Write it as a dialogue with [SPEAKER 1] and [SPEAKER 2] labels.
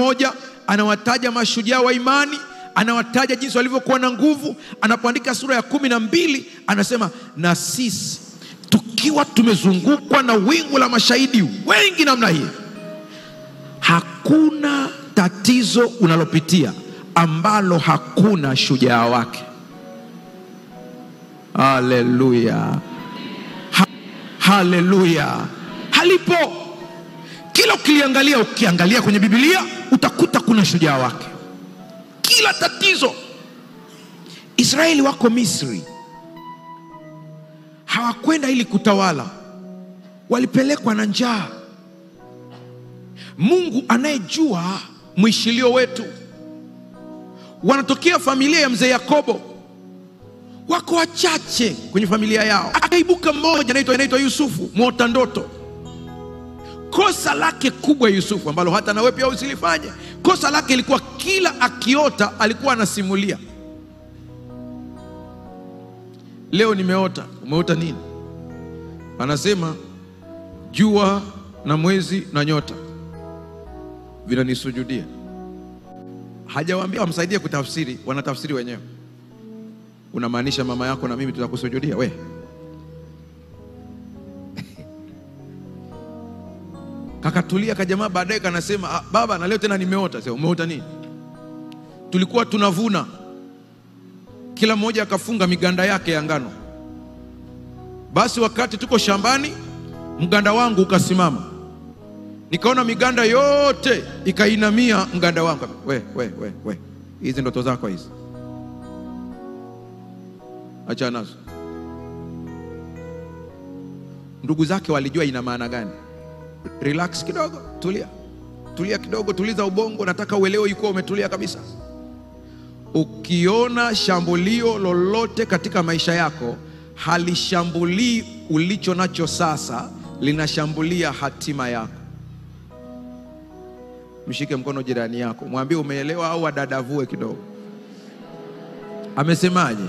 [SPEAKER 1] moja anawataja mashujaa wa imani, anawataja jinsi walivyokuwa na nguvu. Anapoandika sura ya 12 anasema, na sisi tukiwa tumezungukwa na wingu la mashahidi wengi namna hii. Hakuna tatizo unalopitia ambalo hakuna shujaa wake. Haleluya, haleluya. Halipo. Kila ukiangalia kwenye Biblia utakuta kuna shujaa wake. Kila tatizo. Israeli wako Misri, hawakwenda ili kutawala, walipelekwa na njaa. Mungu anayejua mwishilio wetu. Wanatokea familia ya mzee Yakobo, wako wachache kwenye familia yao. Akaibuka mmoja anaitwa Yusufu, mwota ndoto. Kosa lake kubwa Yusufu, ambalo hata na wewe pia usilifanye. Kosa lake ilikuwa kila akiota alikuwa anasimulia. Leo nimeota. Umeota nini? Anasema jua na mwezi na nyota vinanisujudia. Hajawaambia wamsaidie kutafsiri, wanatafsiri wenyewe. Unamaanisha mama yako na mimi tutakusujudia we? Kakatulia kajamaa, baadaye kanasema, baba na leo tena nimeota. Sasa umeota nini? Tulikuwa tunavuna, kila mmoja akafunga miganda yake ya ngano. Basi wakati tuko shambani, mganda wangu ukasimama. Nikaona miganda yote ikainamia mganda wangu. We. Hizi ndoto zako hizi, acha nazo. Ndugu zake walijua ina maana gani. Relax kidogo, tulia kidogo, tuliza ubongo. Nataka uelewe yuko umetulia kabisa. Ukiona shambulio lolote katika maisha yako, halishambulii ulicho nacho sasa, linashambulia hatima yako. Mshike mkono jirani yako, mwambie umeelewa au adadavue kidogo. Amesemaje?